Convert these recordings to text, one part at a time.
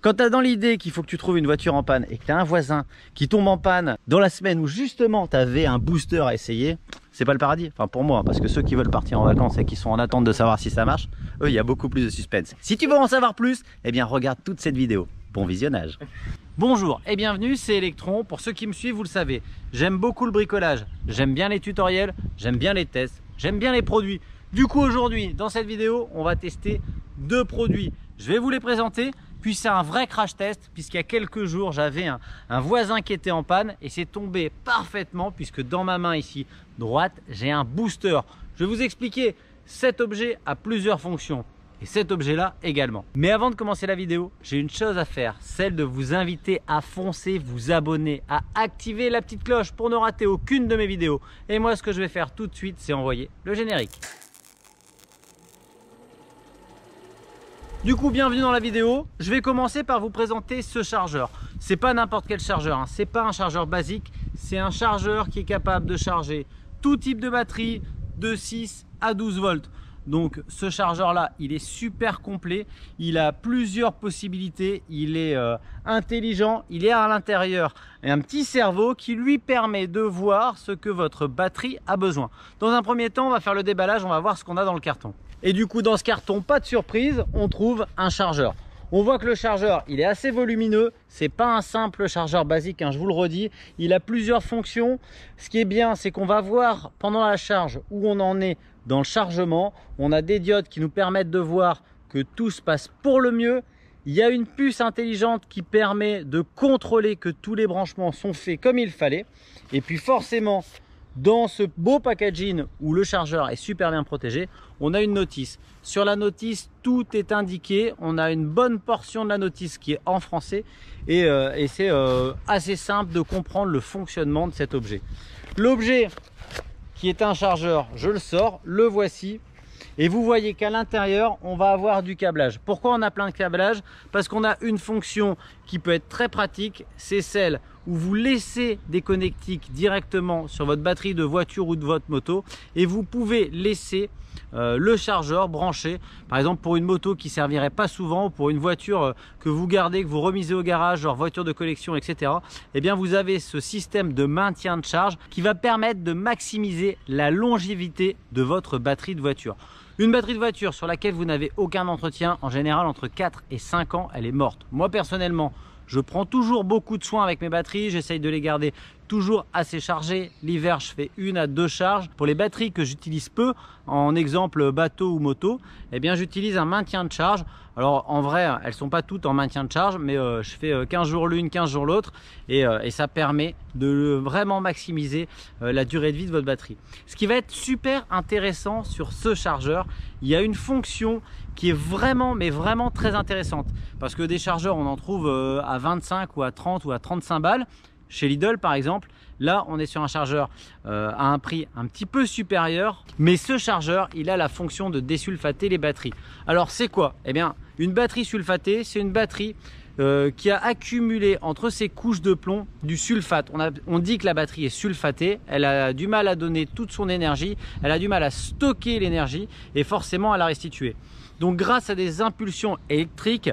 Quand tu as dans l'idée qu'il faut que tu trouves une voiture en panne et que tu as un voisin qui tombe en panne dans la semaine où justement tu avais un booster à essayer, c'est pas le paradis. Enfin pour moi, parce que ceux qui veulent partir en vacances et qui sont en attente de savoir si ça marche, eux il y a beaucoup plus de suspense. Si tu veux en savoir plus, eh bien regarde toute cette vidéo. Bon visionnage. Bonjour et bienvenue, c'est Electron. Pour ceux qui me suivent, vous le savez, j'aime beaucoup le bricolage, j'aime bien les tutoriels, j'aime bien les tests, j'aime bien les produits. Du coup aujourd'hui, dans cette vidéo, on va tester deux produits. Je vais vous les présenter. Puis c'est un vrai crash test, puisqu'il y a quelques jours j'avais un voisin qui était en panne et c'est tombé parfaitement, puisque dans ma main ici droite j'ai un booster. Je vais vous expliquer, cet objet a plusieurs fonctions et cet objet là également. Mais avant de commencer la vidéo, j'ai une chose à faire, celle de vous inviter à foncer, vous abonner, à activer la petite cloche pour ne rater aucune de mes vidéos. Et moi ce que je vais faire tout de suite, c'est envoyer le générique. Du coup, bienvenue dans la vidéo. Je vais commencer par vous présenter ce chargeur. C'est pas n'importe quel chargeur, hein. C'est pas un chargeur basique, c'est un chargeur qui est capable de charger tout type de batterie de 6 à 12 volts. Donc ce chargeur là, il est super complet, il a plusieurs possibilités, il est intelligent, il est à l'intérieur et un petit cerveau qui lui permet de voir ce que votre batterie a besoin. Dans un premier temps, on va faire le déballage, on va voir ce qu'on a dans le carton. Et du coup dans ce carton, pas de surprise, on trouve un chargeur. On voit que le chargeur, il est assez volumineux, c'est pas un simple chargeur basique, hein, je vous le redis, il a plusieurs fonctions. Ce qui est bien, c'est qu'on va voir pendant la charge où on en est dans le chargement. On a des diodes qui nous permettent de voir que tout se passe pour le mieux. Il y a une puce intelligente qui permet de contrôler que tous les branchements sont faits comme il fallait. Et puis forcément, dans ce beau packaging où le chargeur est super bien protégé, on a une notice. Sur la notice, tout est indiqué. On a une bonne portion de la notice qui est en français et c'est assez simple de comprendre le fonctionnement de cet objet. L'objet qui est un chargeur, je le sors, le voici. Et vous voyez qu'à l'intérieur, on va avoir du câblage. Pourquoi on a plein de câblage? Parce qu'on a une fonction qui peut être très pratique, c'est celle où vous laissez des connectiques directement sur votre batterie de voiture ou de votre moto et vous pouvez laisser le chargeur branché, par exemple pour une moto qui servirait pas souvent ou pour une voiture que vous gardez, que vous remisez au garage, genre voiture de collection, etc. Eh bien vous avez ce système de maintien de charge qui va permettre de maximiser la longévité de votre batterie de voiture. Une batterie de voiture sur laquelle vous n'avez aucun entretien, en général entre 4 et 5 ans, elle est morte. Moi personnellement, je prends toujours beaucoup de soin avec mes batteries, j'essaye de les garder toujours assez chargées. L'hiver, je fais 1 à 2 charges. Pour les batteries que j'utilise peu, en exemple bateau ou moto, eh bien j'utilise un maintien de charge. Alors en vrai, elles sont pas toutes en maintien de charge, mais je fais 15 jours l'une, 15 jours l'autre et ça permet de vraiment maximiser la durée de vie de votre batterie. Ce qui va être super intéressant sur ce chargeur, il y a une fonction qui est vraiment, mais vraiment très intéressante. Parce que des chargeurs, on en trouve à 25 ou à 30 ou à 35 balles. Chez Lidl par exemple, là on est sur un chargeur à un prix un petit peu supérieur, mais ce chargeur il a la fonction de désulfater les batteries. Alors c'est quoi? Eh bien une batterie sulfatée, c'est une batterie qui a accumulé entre ses couches de plomb du sulfate. On dit que la batterie est sulfatée, elle a du mal à donner toute son énergie, elle a du mal à stocker l'énergie et forcément à la restituer. Donc grâce à des impulsions électriques,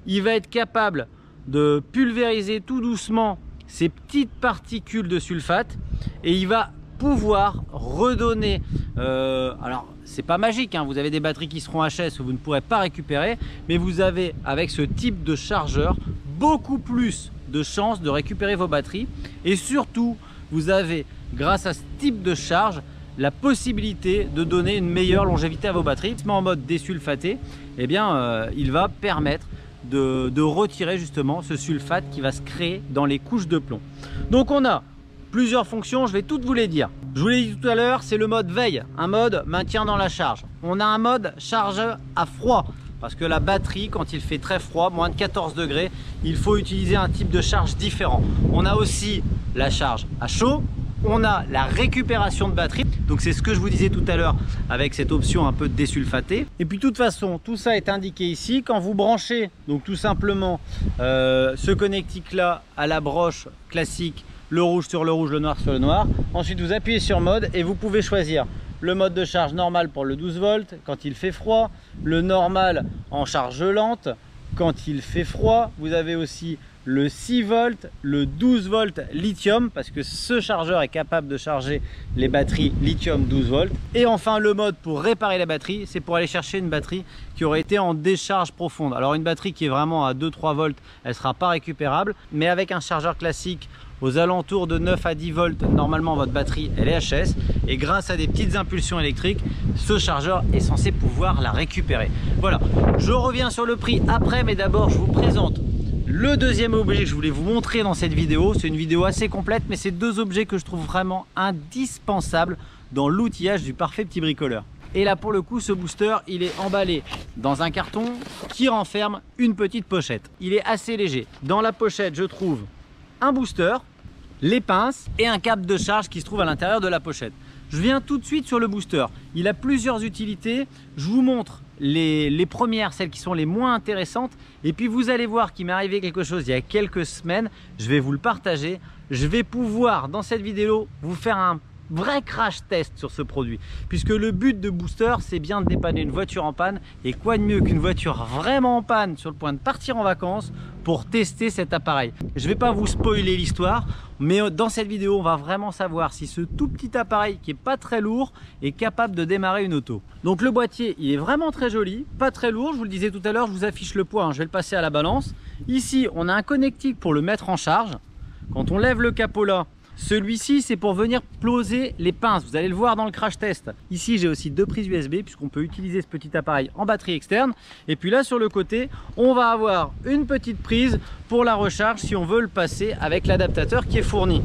il va être capable de pulvériser tout doucement ces petites particules de sulfate et il va pouvoir redonner, alors c'est pas magique, hein, vous avez des batteries qui seront HS où vous ne pourrez pas récupérer, mais vous avez avec ce type de chargeur beaucoup plus de chances de récupérer vos batteries et surtout vous avez grâce à ce type de charge la possibilité de donner une meilleure longévité à vos batteries. En mode désulfaté, eh bien il va permettre de retirer justement ce sulfate qui va se créer dans les couches de plomb. Donc on a plusieurs fonctions, je vais toutes vous les dire. Je vous l'ai dit tout à l'heure, c'est le mode veille, un mode maintien dans la charge. On a un mode charge à froid, parce que la batterie, quand il fait très froid, moins de 14 degrés, il faut utiliser un type de charge différent. On a aussi la charge à chaud, on a la récupération de batterie, donc c'est ce que je vous disais tout à l'heure avec cette option un peu désulfatée. Et puis de toute façon, tout ça est indiqué ici. Quand vous branchez donc tout simplement ce connectique là à la broche classique, le rouge sur le rouge, le noir sur le noir, ensuite vous appuyez sur mode et vous pouvez choisir le mode de charge normal pour le 12 volts quand il fait froid, le normal en charge lente, quand il fait froid. Vous avez aussi le 6 volts, le 12 volts lithium, parce que ce chargeur est capable de charger les batteries lithium 12 volts. Et enfin le mode pour réparer la batterie, c'est pour aller chercher une batterie qui aurait été en décharge profonde. Alors une batterie qui est vraiment à 2-3 volts, elle ne sera pas récupérable, mais avec un chargeur classique aux alentours de 9 à 10 volts, normalement votre batterie elle est HS, et grâce à des petites impulsions électriques, ce chargeur est censé pouvoir la récupérer. Voilà, je reviens sur le prix après, mais d'abord je vous présente le deuxième objet que je voulais vous montrer dans cette vidéo. C'est une vidéo assez complète, mais c'est deux objets que je trouve vraiment indispensables dans l'outillage du parfait petit bricoleur. Et là pour le coup, ce booster il est emballé dans un carton qui renferme une petite pochette. Il est assez léger. Dans la pochette je trouve un booster, les pinces et un câble de charge qui se trouve à l'intérieur de la pochette. Je viens tout de suite sur le booster. Il a plusieurs utilités. Je vous montre les premières, celles qui sont les moins intéressantes. Et puis vous allez voir qu'il m'est arrivé quelque chose il y a quelques semaines. Je vais vous le partager. Je vais pouvoir dans cette vidéo vous faire un vrai crash test sur ce produit, puisque le but de Booster c'est bien de dépanner une voiture en panne, et quoi de mieux qu'une voiture vraiment en panne sur le point de partir en vacances pour tester cet appareil. Je vais pas vous spoiler l'histoire, mais dans cette vidéo on va vraiment savoir si ce tout petit appareil qui est pas très lourd est capable de démarrer une auto. Donc le boîtier il est vraiment très joli, pas très lourd, je vous le disais tout à l'heure, je vous affiche le poids, hein, je vais le passer à la balance. Ici on a un connectique pour le mettre en charge. Quand on lève le capot là, celui-ci c'est pour venir poser les pinces, vous allez le voir dans le crash test. Ici j'ai aussi deux prises USB puisqu'on peut utiliser ce petit appareil en batterie externe. Et puis là sur le côté on va avoir une petite prise pour la recharge si on veut le passer avec l'adaptateur qui est fourni.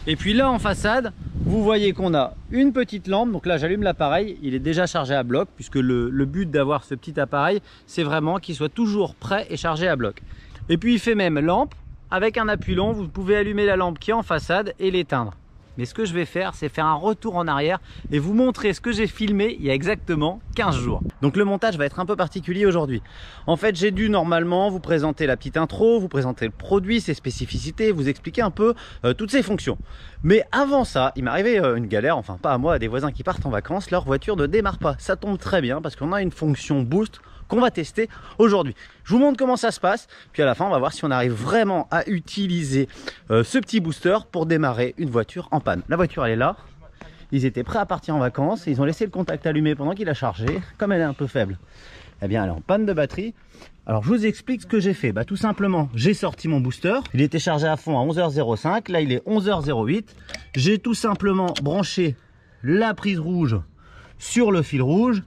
Et puis là en façade vous voyez qu'on a une petite lampe, donc là j'allume l'appareil, il est déjà chargé à bloc puisque le but d'avoir ce petit appareil c'est vraiment qu'il soit toujours prêt et chargé à bloc. Et puis il fait même lampe. Avec un appui long, vous pouvez allumer la lampe qui est en façade et l'éteindre. Mais ce que je vais faire, c'est faire un retour en arrière et vous montrer ce que j'ai filmé il y a exactement 15 jours. Donc le montage va être un peu particulier aujourd'hui. En fait, j'ai dû normalement vous présenter la petite intro, vous présenter le produit, ses spécificités, vous expliquer un peu toutes ses fonctions. Mais avant ça, il m'est arrivé une galère, enfin pas à moi, à des voisins qui partent en vacances, leur voiture ne démarre pas. Ça tombe très bien parce qu'on a une fonction boost qu'on va tester aujourd'hui. Je vous montre comment ça se passe, puis à la fin on va voir si on arrive vraiment à utiliser ce petit booster pour démarrer une voiture en panne. La voiture elle est là, ils étaient prêts à partir en vacances, ils ont laissé le contact allumé pendant qu'il a chargé. Comme elle est un peu faible, eh bien elle est en panne de batterie. Alors je vous explique ce que j'ai fait. Tout simplement j'ai sorti mon booster, il était chargé à fond à 11h05, là il est 11h08. J'ai tout simplement branché la prise rouge sur le fil rouge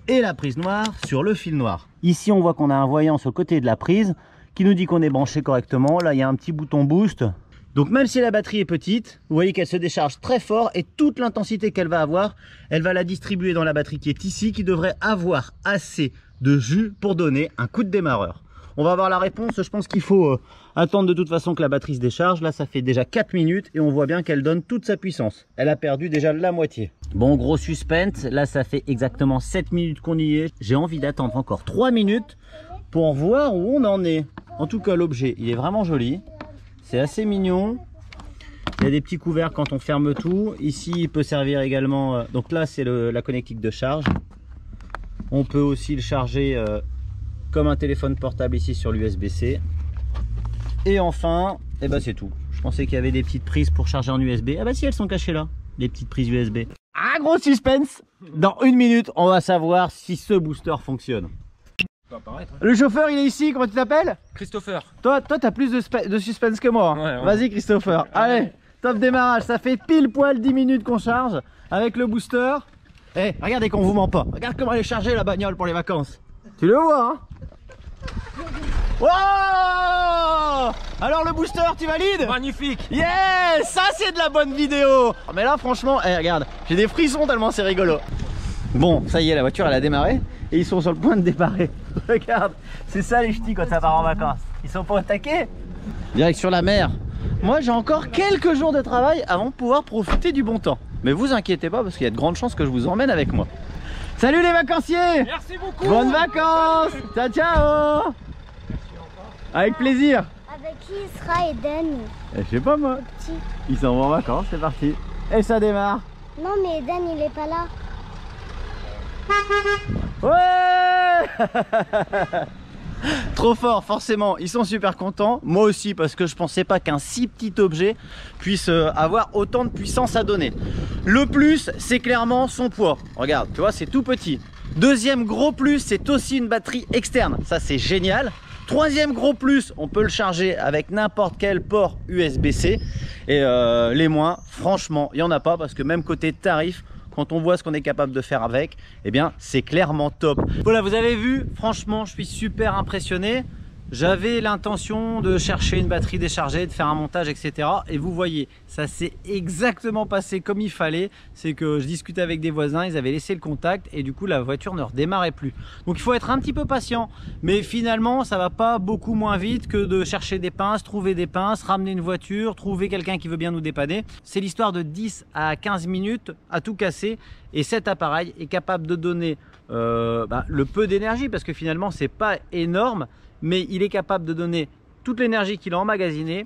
et la prise noire sur le fil noir. Ici on voit qu'on a un voyant sur le côté de la prise qui nous dit qu'on est branché correctement. Là il y a un petit bouton boost. Donc même si la batterie est petite, vous voyez qu'elle se décharge très fort et toute l'intensité qu'elle va avoir, elle va la distribuer dans la batterie qui est ici, qui devrait avoir assez de jus pour donner un coup de démarreur. On va avoir la réponse, je pense qu'il faut attendre de toute façon que la batterie se décharge. Là ça fait déjà 4 minutes et on voit bien qu'elle donne toute sa puissance. Elle a perdu déjà la moitié. Bon, gros suspense, là ça fait exactement 7 minutes qu'on y est. J'ai envie d'attendre encore 3 minutes pour voir où on en est. En tout cas l'objet il est vraiment joli, c'est assez mignon. Il y a des petits couverts quand on ferme tout. Ici il peut servir également, donc là c'est la connectique de charge. On peut aussi le charger comme un téléphone portable ici sur l'USB-C. Et enfin, eh ben c'est tout. Je pensais qu'il y avait des petites prises pour charger en USB. Ah bah si, elles sont cachées là, les petites prises USB. Ah, gros suspense. Dans 1 minute, on va savoir si ce booster fonctionne. Le chauffeur, il est ici, comment tu t'appelles? Christopher. Toi t'as plus de suspense que moi. Ouais. Vas-y Christopher, allez, top démarrage. Ça fait pile poil 10 minutes qu'on charge avec le booster. Eh, regardez qu'on vous ment pas. Regarde comment elle est chargée la bagnole pour les vacances. Tu le vois, hein? Wow! Alors le booster, tu valides? Magnifique. Yeah! Ça c'est de la bonne vidéo. Mais là franchement, regarde, j'ai des frissons tellement c'est rigolo. Bon, ça y est, la voiture elle a démarré et ils sont sur le point de démarrer. Regarde, c'est ça les ch'tis quand ça part en vacances. Ils sont pas attaqués. Direction la mer. Moi j'ai encore quelques jours de travail avant de pouvoir profiter du bon temps. Mais vous inquiétez pas parce qu'il y a de grandes chances que je vous emmène avec moi. Salut les vacanciers! Merci beaucoup! Bonnes vacances! Ciao ciao! Avec plaisir! Avec qui sera Eden? Je sais pas moi. Si. Ils s'en vont en vacances, c'est parti. Et ça démarre. Non mais Eden il est pas là. Ouais. Trop fort, forcément, ils sont super contents. Moi aussi, parce que je pensais pas qu'un si petit objet puisse avoir autant de puissance à donner. Le plus, c'est clairement son poids. Regarde, tu vois, c'est tout petit. Deuxième gros plus, c'est aussi une batterie externe. Ça, c'est génial. Troisième gros plus, on peut le charger avec n'importe quel port USB-C. Et les moins, franchement, il n'y en a pas, parce que même côté tarif, quand on voit ce qu'on est capable de faire avec, eh bien c'est clairement top. Voilà, vous avez vu, franchement je suis super impressionné. J'avais l'intention de chercher une batterie déchargée, de faire un montage, etc. Et vous voyez, ça s'est exactement passé comme il fallait. C'est que je discutais avec des voisins, ils avaient laissé le contact et du coup la voiture ne redémarrait plus. Donc il faut être un petit peu patient. Mais finalement, ça va pas beaucoup moins vite que de chercher des pinces, trouver des pinces, ramener une voiture, trouver quelqu'un qui veut bien nous dépanner. C'est l'histoire de 10 à 15 minutes à tout casser. Et cet appareil est capable de donner le peu d'énergie, parce que finalement c'est pas énorme, mais il est capable de donner toute l'énergie qu'il a emmagasinée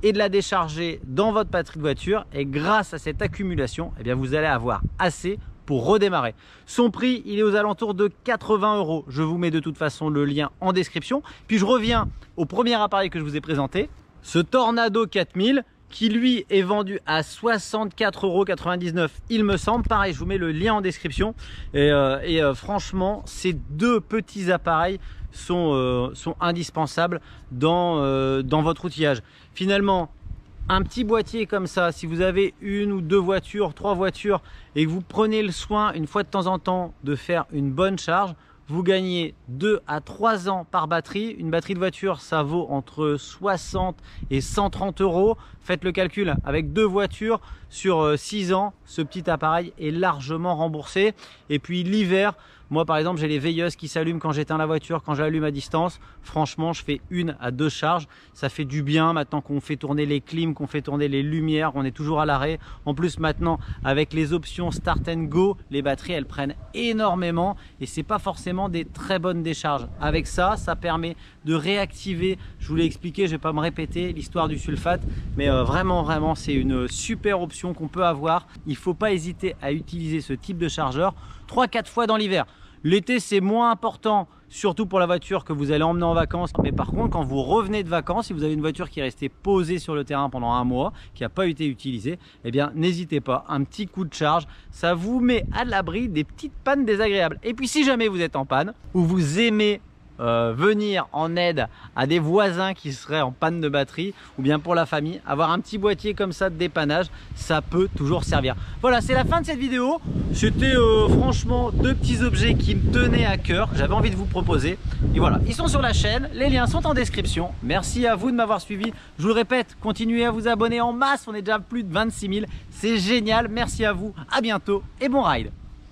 et de la décharger dans votre batterie de voiture. Et grâce à cette accumulation, eh bien vous allez avoir assez pour redémarrer. Son prix, il est aux alentours de 80 €. Je vous mets de toute façon le lien en description. Puis je reviens au premier appareil que je vous ai présenté, ce Tornado 4000, qui lui est vendu à 64,99 €, il me semble. Pareil, je vous mets le lien en description. Et franchement, ces deux petits appareils sont indispensables dans votre outillage. Finalement, un petit boîtier comme ça, si vous avez une ou deux voitures, trois voitures, et que vous prenez le soin une fois de temps en temps de faire une bonne charge, vous gagnez 2 à 3 ans par batterie. Une batterie de voiture, ça vaut entre 60 et 130 €. Faites le calcul, avec deux voitures sur 6 ans, ce petit appareil est largement remboursé. Et puis l'hiver, moi par exemple, j'ai les veilleuses qui s'allument quand j'éteins la voiture, quand j'allume à distance. Franchement, je fais 1 à 2 charges. Ça fait du bien maintenant qu'on fait tourner les clims, qu'on fait tourner les lumières, qu'on est toujours à l'arrêt. En plus maintenant, avec les options Start and Go, les batteries, elles prennent énormément et c'est pas forcément des très bonnes décharges. Avec ça, ça permet de réactiver, je vous l'ai expliqué, je vais pas me répéter, l'histoire du sulfate, mais vraiment, c'est une super option qu'on peut avoir. Il faut pas hésiter à utiliser ce type de chargeur 3-4 fois dans l'hiver. L'été, c'est moins important, surtout pour la voiture que vous allez emmener en vacances. Mais par contre, quand vous revenez de vacances, si vous avez une voiture qui est restée posée sur le terrain pendant un mois, qui n'a pas été utilisée, eh bien, n'hésitez pas, un petit coup de charge, ça vous met à l'abri des petites pannes désagréables. Et puis, si jamais vous êtes en panne, ou vous aimez venir en aide à des voisins qui seraient en panne de batterie, ou bien pour la famille, avoir un petit boîtier comme ça de dépannage, ça peut toujours servir. Voilà, c'est la fin de cette vidéo. C'était franchement deux petits objets qui me tenaient à cœur, que j'avais envie de vous proposer. Et voilà, ils sont sur la chaîne, les liens sont en description. Merci à vous de m'avoir suivi. Je vous le répète, continuez à vous abonner en masse, on est déjà plus de 26 000, c'est génial. Merci à vous, à bientôt et bon ride.